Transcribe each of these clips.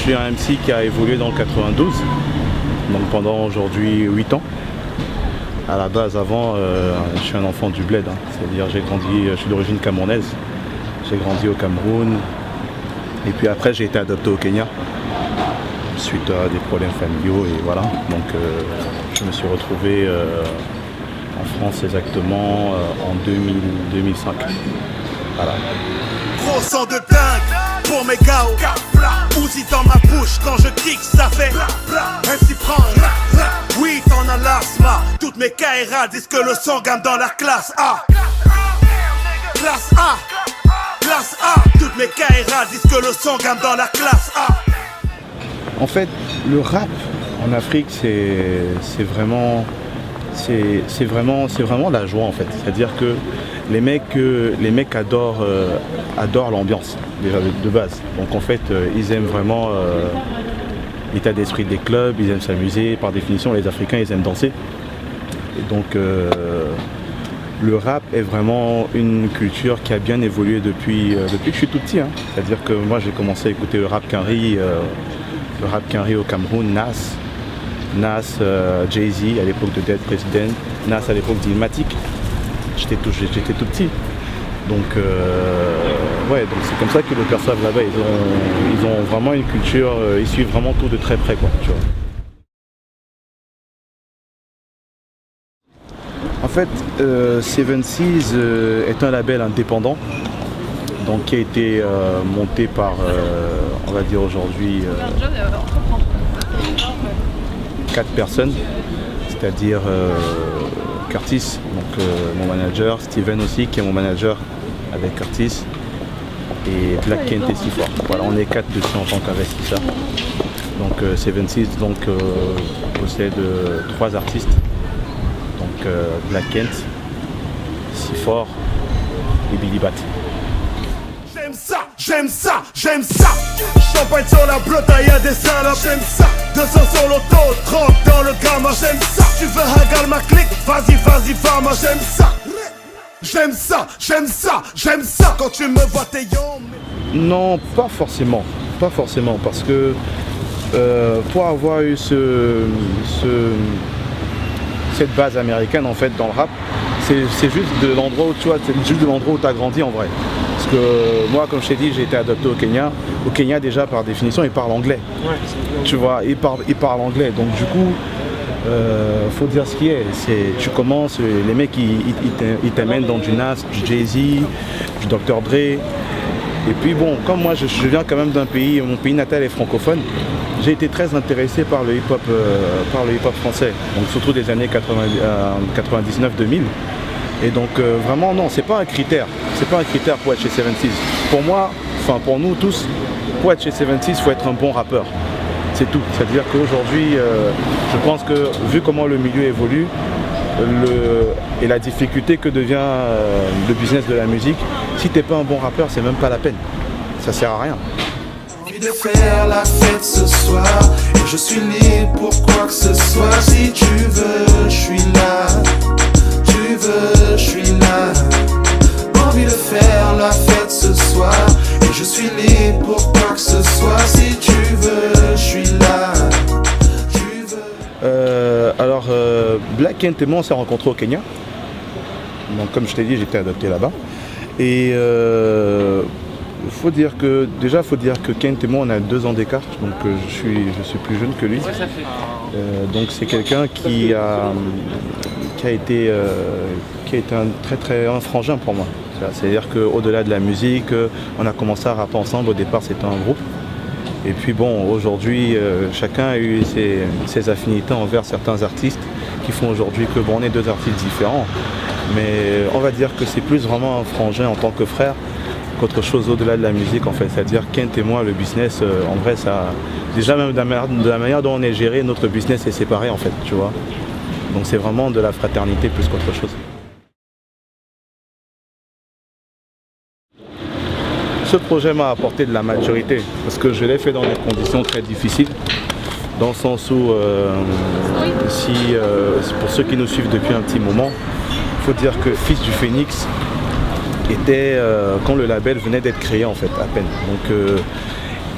suis un MC qui a évolué dans le 92, donc pendant aujourd'hui 8 ans. À la base, avant, je suis un enfant du bled, hein. C'est-à-dire je suis d'origine camerounaise. J'ai grandi au Cameroun. Et puis après, j'ai été adopté au Kenya, suite à des problèmes familiaux, et voilà. Donc je me suis retrouvé en France exactement en 2005. Voilà. Gros sang de dingue pour mes gars. Ouzi dans ma bouche quand je kick, ça fait MC prend. Oui, t'en as l'asthma. Toutes mes KRA disent que le sang gamme dans la classe A. Classe A. Classe A. Toutes mes KRA disent que le sang gamme dans la classe A. En fait, le rap en Afrique, c'est vraiment la joie en fait. C'est-à-dire que les mecs adorent l'ambiance déjà de base. Donc en fait, ils aiment vraiment l'état d'esprit des clubs, ils aiment s'amuser. Par définition, les Africains, ils aiment danser. Et donc le rap est vraiment une culture qui a bien évolué depuis que je suis tout petit, hein. C'est-à-dire que moi, j'ai commencé à écouter le rap Quinry au Cameroun, Nas, Jay-Z à l'époque de Dead President, Nas à l'époque d'Illmatic. J'étais tout petit. Donc donc c'est comme ça que le perçoivent là-bas. Ils ont vraiment une culture, ils suivent vraiment tout de très près, quoi, tu vois. En fait, Seven Seas est un label indépendant, donc qui a été monté par, on va dire aujourd'hui, 4 personnes, c'est-à-dire Curtis, donc mon manager, Steven aussi, qui est mon manager avec Curtis, et Black Kent et C4. Voilà, on est 4 dessus en tant qu'investisseurs. Donc Seven Seas possède 3 artistes, donc Black Kent, C4 et Billy Bat. J'aime ça, j'aime ça, j'aime ça. Champagne sur la blotte, y'a des salopes. J'aime ça. 200 sur l'auto, 30 dans le gamma. J'aime ça. Tu veux hagal ma clique, vas-y, femme. J'aime ça. J'aime ça, j'aime ça, j'aime ça. Quand tu me vois, t'es yon. Non, pas forcément, parce que pour avoir eu cette base américaine en fait dans le rap, c'est juste de l'endroit où tu vois, c'est juste de l'endroit où tu as grandi en vrai. Parce que moi, comme je t'ai dit, j'ai été adopté au Kenya. Au Kenya, déjà, par définition, ils parlent anglais. Ouais, tu vois, ils parlent anglais. Donc, du coup, faut dire ce qui est. Tu commences, les mecs, ils t'amènent dans du Nas, du Jay-Z, du Dr. Dre. Et puis, bon, comme moi, je viens quand même d'un pays, mon pays natal est francophone, j'ai été très intéressé par le hip-hop français. Donc, surtout des années 99-2000. Et donc vraiment non, c'est pas un critère pour être chez Seven Seas. Pour moi, enfin pour nous tous, pour être chez Seven Seas, il faut être un bon rappeur. C'est tout. C'est-à-dire qu'aujourd'hui, je pense que vu comment le milieu évolue et la difficulté que devient le business de la musique, si t'es pas un bon rappeur, c'est même pas la peine. Ça sert à rien. Envie de faire la fête ce soir et je suis libre pour quoi que ce soit. Si tu veux, je suis là. Je suis là. Envie de faire la fête ce soir et je suis libre pour quoi que ce soit. Si tu veux, je suis là. Alors Black Kent et moi on s'est rencontrés au Kenya. Donc comme je t'ai dit, j'étais adopté là-bas. Et faut dire que Kent et moi on a 2 ans d'écart, donc je suis plus jeune que lui. Donc c'est quelqu'un qui a été un frangin pour moi. C'est-à-dire qu'au-delà de la musique, on a commencé à rapper ensemble. Au départ, c'était un groupe. Et puis bon, aujourd'hui, chacun a eu ses affinités envers certains artistes qui font aujourd'hui que bon, on est 2 artistes différents. Mais on va dire que c'est plus vraiment un frangin en tant que frère qu'autre chose au-delà de la musique en fait. C'est-à-dire Kent et moi, le business, en vrai, ça, déjà même de la manière dont on est géré, notre business est séparé en fait, tu vois. Donc c'est vraiment de la fraternité plus qu'autre chose. Ce projet m'a apporté de la maturité parce que je l'ai fait dans des conditions très difficiles. Dans le sens où, pour ceux qui nous suivent depuis un petit moment, il faut dire que Fils du Phénix était quand le label venait d'être créé en fait, à peine. Donc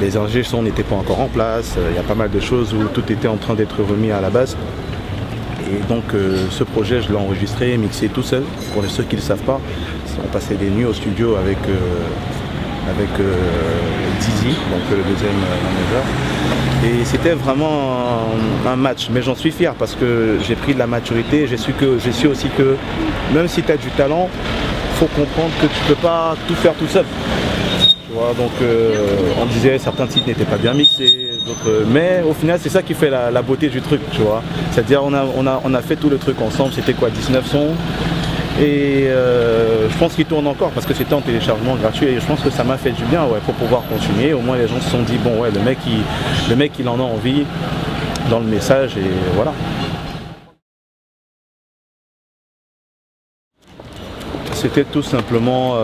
Les ingé son n'étaient pas encore en place, il y a pas mal de choses où tout était en train d'être remis à la base. Et donc ce projet, je l'ai enregistré, mixé tout seul. Pour ceux qui ne le savent pas, on passait des nuits au studio avec Dizzy, donc le deuxième manager. Et c'était vraiment un match, mais j'en suis fier parce que j'ai pris de la maturité, j'ai su aussi que même si tu as du talent, il faut comprendre que tu ne peux pas tout faire tout seul. Tu vois, donc on disait certains titres n'étaient pas bien mixés, mais au final c'est ça qui fait la beauté du truc, tu vois. C'est-à-dire on a fait tout le truc ensemble, c'était quoi, 19 sons. Et je pense qu'il tourne encore parce que c'était en téléchargement gratuit et je pense que ça m'a fait du bien, ouais, pour pouvoir continuer. Au moins les gens se sont dit bon ouais, le mec il en a envie dans le message et voilà. C'était tout simplement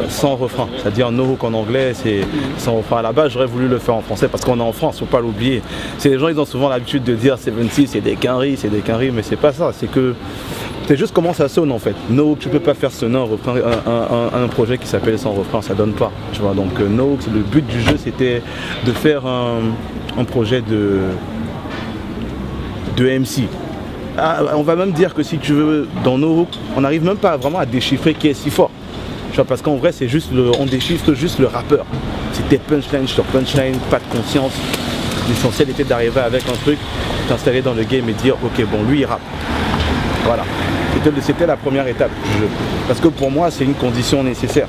sans refrain, c'est-à-dire no hook en anglais, c'est sans refrain. À la base j'aurais voulu le faire en français parce qu'on est en France, faut pas l'oublier. Les gens ils ont souvent l'habitude de dire 76 c'est des quinries, mais c'est pas ça, c'est que c'est juste comment ça sonne en fait. No hook, tu peux pas faire sonner un projet qui s'appelle sans refrain, ça donne pas. Tu vois, donc no hook, le but du jeu c'était de faire un projet de MC. Ah, on va même dire que si tu veux, dans No Hook, on n'arrive même pas vraiment à déchiffrer qui est si fort. Tu vois, parce qu'en vrai, c'est juste on déchiffre juste le rappeur. C'était punchline sur punchline, pas de conscience. L'essentiel était d'arriver avec un truc, t'installer dans le game et dire ok bon lui il rappe. Voilà. C'était la première étape du jeu. Parce que pour moi c'est une condition nécessaire.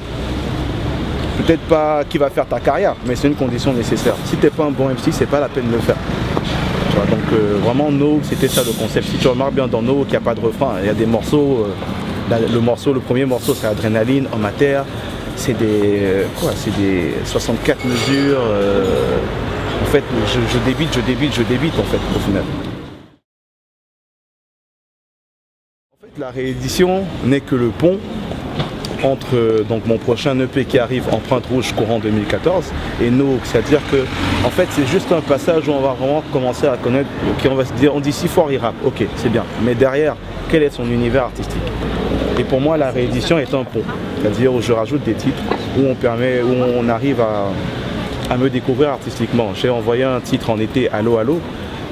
Peut-être pas qui va faire ta carrière, mais c'est une condition nécessaire. Si t'es pas un bon MC, c'est pas la peine de le faire. Tu vois, donc vraiment No, c'était ça le concept. Si tu remarques bien dans No qu'il n'y a pas de refrain, il y a des morceaux. Le premier morceau c'est Adrénaline, Homme à Terre. C'est des 64 mesures. En fait, je débite en fait au final. En fait, la réédition n'est que le pont entre donc mon prochain EP qui arrive, Empreinte Rouge, courant 2014, et No, c'est-à-dire que en fait c'est juste un passage où on va vraiment commencer à connaître, on va se dire, on dit si fort il rappe, ok c'est bien, mais derrière quel est son univers artistique? Et pour moi la réédition est un pont, c'est-à-dire où je rajoute des titres où on arrive à me découvrir artistiquement. J'ai envoyé un titre en été, Allo Allo,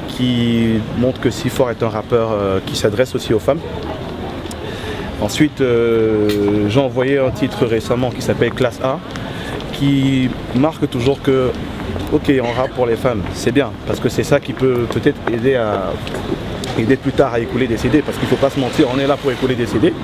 qui montre que Si Fort est un rappeur qui s'adresse aussi aux femmes. Ensuite, j'ai envoyé un titre récemment qui s'appelle Classe A, qui marque toujours que, ok, on rappe pour les femmes, c'est bien, parce que c'est ça qui peut peut-être aider plus tard à écouler des CD, parce qu'il ne faut pas se mentir, on est là pour écouler des CD.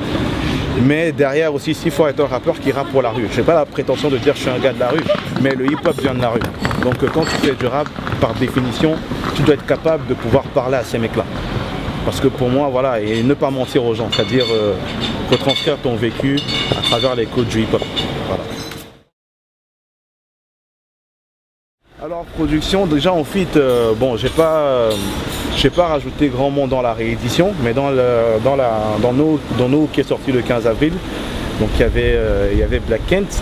Mais derrière aussi, Si Fort est un rappeur qui rappe pour la rue. Je n'ai pas la prétention de dire que je suis un gars de la rue, mais le hip-hop vient de la rue. Donc quand tu fais du rap, par définition, tu dois être capable de pouvoir parler à ces mecs-là. Parce que pour moi, voilà, et ne pas mentir aux gens, c'est-à-dire retranscrire ton vécu à travers les codes du hip-hop. Voilà. Alors production, déjà en feat, bon, j'ai pas rajouté grand monde dans la réédition, mais dans No qui est sorti le 15 avril, donc il y avait Black Kent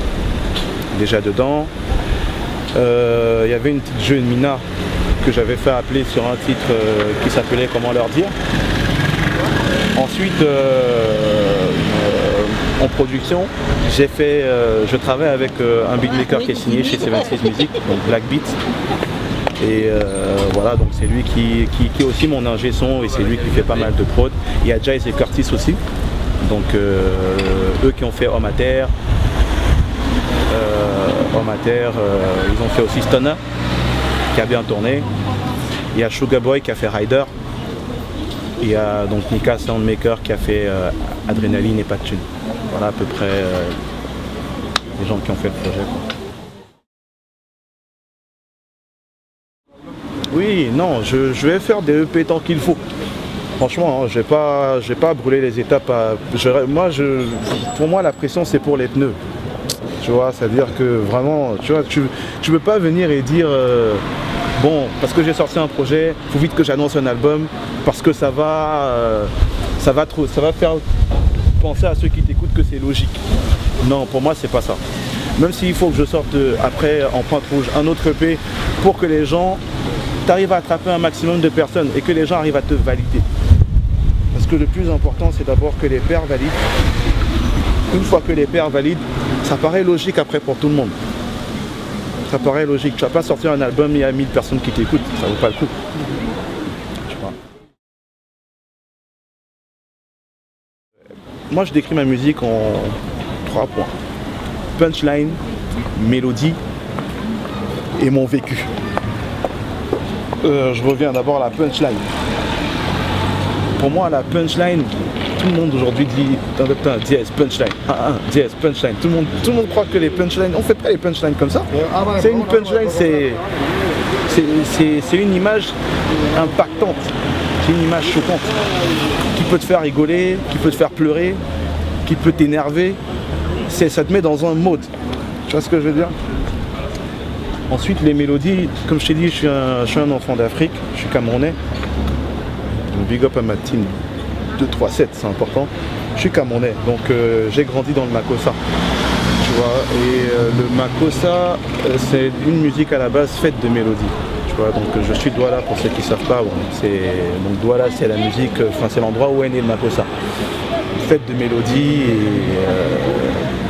déjà dedans. Il y avait une petite jeune Mina que j'avais fait appeler sur un titre qui s'appelait Comment leur dire. Ensuite, en production, je travaille avec un beatmaker qui est signé chez 76 Music, donc Black Beat. Et voilà, donc c'est lui qui est aussi mon ingé son et c'est lui qui fait pas mal de prod. Il y a Jace et Curtis aussi, donc eux qui ont fait Homme à Terre. Ils ont fait aussi Stunner qui a bien tourné. Il y a Sugar Boy qui a fait Rider. Il y a donc Nika Soundmaker qui a fait Adrénaline et Pas de Thune. Voilà à peu près les gens qui ont fait le projet, quoi. Oui, non, je vais faire des EP tant qu'il faut. Franchement, hein, je vais pas brûler les étapes. Pour moi, la pression, c'est pour les pneus. Tu vois, c'est-à-dire que vraiment, tu vois, tu peux pas venir et dire bon, parce que j'ai sorti un projet, faut vite que j'annonce un album, parce que ça va faire penser à ceux qui t'écoutent que c'est logique. Non, pour moi, c'est pas ça. Même s'il faut que je sorte après Empreinte Rouge un autre EP pour que les gens t'arrivent à attraper un maximum de personnes et que les gens arrivent à te valider. Parce que le plus important, c'est d'abord que les pairs valident. Une fois que les pairs valident, ça paraît logique après pour tout le monde. Ça paraît logique. Tu vas pas sortir un album, il y a 1000 personnes qui t'écoutent, ça vaut pas le coup. Tu vois. Moi, je décris ma musique en 3 points. Punchline, mélodie et mon vécu. Je reviens d'abord à la punchline. Pour moi, la punchline, tout le monde aujourd'hui dit dièse, punchline, dièse, punchline. Tout le monde croit que les punchlines, on fait pas les punchlines comme ça. C'est une punchline, c'est une image impactante, c'est une image choquante, qui peut te faire rigoler, qui peut te faire pleurer, qui peut t'énerver. Ça te met dans un mode. Tu vois ce que je veux dire? Ensuite, les mélodies, comme je t'ai dit, je suis un enfant d'Afrique, je suis camerounais. Big up à ma team 237, c'est important. Je suis camerounais, donc j'ai grandi dans le Makossa. Tu vois, et le Makossa, c'est une musique à la base faite de mélodies. Tu vois, donc je suis Douala pour ceux qui ne savent pas. Bon, donc Douala, c'est la musique, c'est l'endroit où est né le Makossa. Faite de mélodies et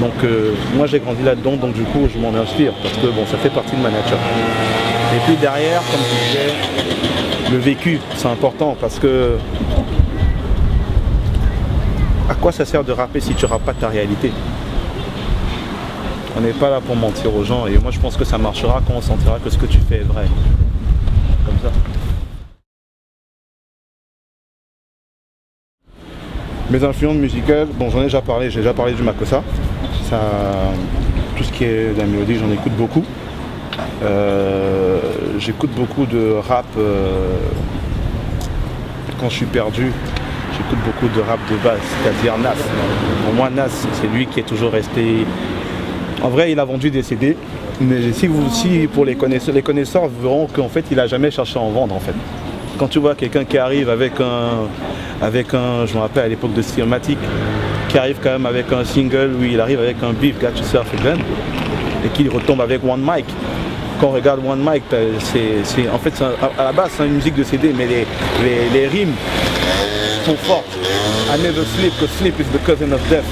donc moi j'ai grandi là-dedans, donc du coup je m'en inspire parce que bon, ça fait partie de ma nature. Et puis derrière, comme je disais, le vécu, c'est important parce que à quoi ça sert de rapper si tu rappes pas ta réalité? On n'est pas là pour mentir aux gens et moi je pense que ça marchera quand on sentira que ce que tu fais est vrai. Comme ça. Mes influences musicales, bon j'en ai déjà parlé, j'ai déjà parlé du Makossa. Tout ce qui est de la mélodie, j'en écoute beaucoup. J'écoute beaucoup de rap quand je suis perdu. J'écoute beaucoup de rap de base, c'est-à-dire Nas. Pour moi, Nas, c'est lui qui est toujours resté. En vrai, il a vendu des CD, mais si pour les connaisseurs verront qu'en fait, il n'a jamais cherché à en vendre en fait. Quand tu vois quelqu'un qui arrive avec un, je me rappelle à l'époque de Stillmatic, qui arrive quand même avec un single où il arrive avec un beef, Got Yourself a Gun, et qu'il retombe avec One Mic. Quand on regarde One Mic, en fait, à la base, c'est une musique de CD, mais les rimes sont fortes. I never sleep, because sleep is the cousin of death.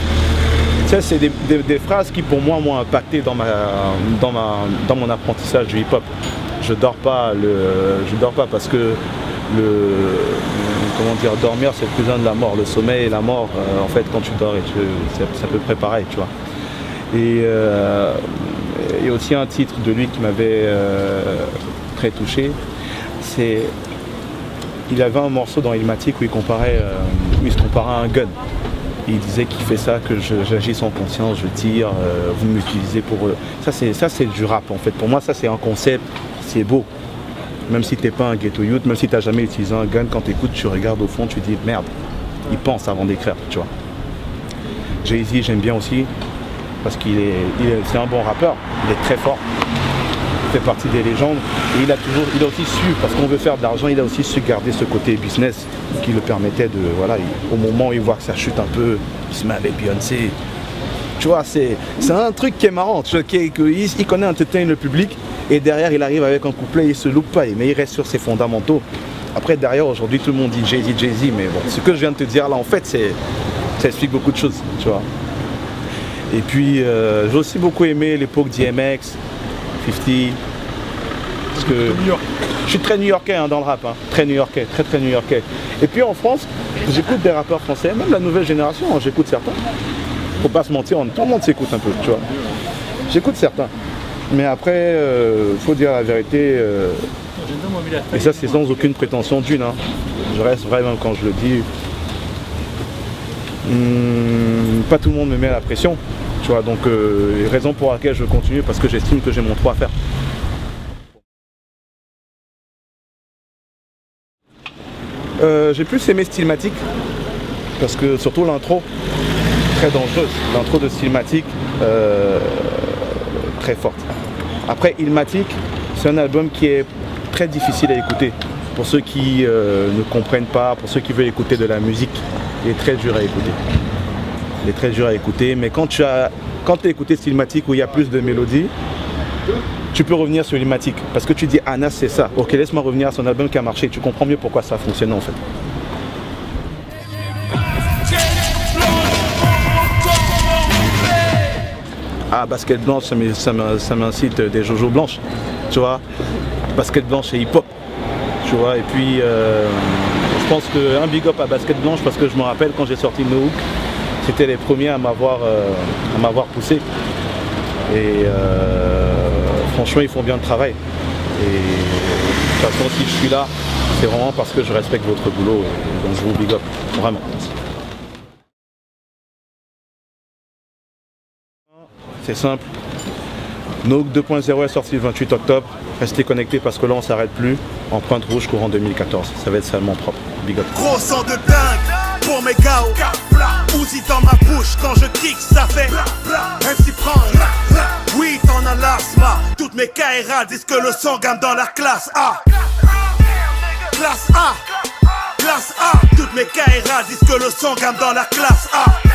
Ça, c'est des phrases qui, pour moi, m'ont impacté dans mon apprentissage du hip-hop. Je dors pas parce que dormir, c'est le cousin de la mort. Le sommeil et la mort, en fait, quand tu dors, c'est à peu près pareil, tu vois. Et il y a aussi un titre de lui qui m'avait très touché. Il avait un morceau dans Illmatic où il se comparait à un gun. Il disait qu'il fait ça, que j'agis sans conscience, je tire, vous m'utilisez pour eux. Ça c'est du rap en fait. Pour moi ça c'est un concept, c'est beau. Même si t'es pas un ghetto youth, même si t'as jamais utilisé un gun, quand t'écoutes, tu regardes au fond, tu dis merde, il pense avant d'écrire, tu vois. Jay-Z j'aime bien aussi, parce c'est un bon rappeur, il est très fort. Il fait partie des légendes et il a aussi su, parce qu'on veut faire de l'argent, il a aussi su garder ce côté business qui le permettait de, voilà, au moment où il voit que ça chute un peu, il se met avec Beyoncé. Tu vois, c'est un truc qui est marrant, il connaît entertain le public et derrière il arrive avec un couplet, il se loupe pas, mais il reste sur ses fondamentaux. Après derrière aujourd'hui tout le monde dit Jay-Z, mais bon, ce que je viens de te dire là en fait ça explique beaucoup de choses, tu vois. Et puis j'ai aussi beaucoup aimé l'époque d'IMX, 50, parce que je suis très new-yorkais dans le rap, très new-yorkais, très new-yorkais. Et puis en France, j'écoute des rappeurs français, même la nouvelle génération, j'écoute certains. Faut pas se mentir, tout le monde s'écoute un peu, tu vois. J'écoute certains, mais après, faut dire la vérité, et ça c'est sans aucune prétention d'une, je reste vrai même quand je le dis. Pas tout le monde me met la pression. Tu vois, donc raison pour laquelle je continue, parce que j'estime que j'ai mon trou à faire. J'ai plus aimé Stillmatic, parce que surtout l'intro, très dangereuse. L'intro de Stillmatic, très forte. Après Illmatic, c'est un album qui est très difficile à écouter. Pour ceux qui ne comprennent pas, pour ceux qui veulent écouter de la musique, il est très dur à écouter. Il est très dur à écouter, mais quand tu as écouté Stillmatic où il y a plus de mélodies, tu peux revenir sur Illmatic parce que tu dis Nas c'est ça, ok laisse-moi revenir à son album qui a marché, tu comprends mieux pourquoi ça a fonctionné en fait. Ah, basket blanche, ça m'incite des Jojo blanches, tu vois. Basket blanche et hip-hop, tu vois. Et puis, je pense qu'un big up à basket blanche, parce que je me rappelle quand j'ai sorti No Hook, c'était les premiers à m'avoir poussé. Et franchement, ils font bien le travail. Et de toute façon, si je suis là, c'est vraiment parce que je respecte votre boulot. Et donc je vous big up, vraiment. C'est simple. No Hook 2.0 est sorti le 28 octobre. Restez connectés parce que là on s'arrête plus. Empreinte rouge courant 2014. Ça va être salement propre. Big up. Gros son de dingue pour mes gars. Uzi dans ma bouche quand je kick, ça fait MC prend. Oui, t'en as l'asthma. Toutes mes KRA disent que le son gamme dans la classe A. Classe A. Classe A. Toutes mes KRA disent que le son gamme dans la classe A.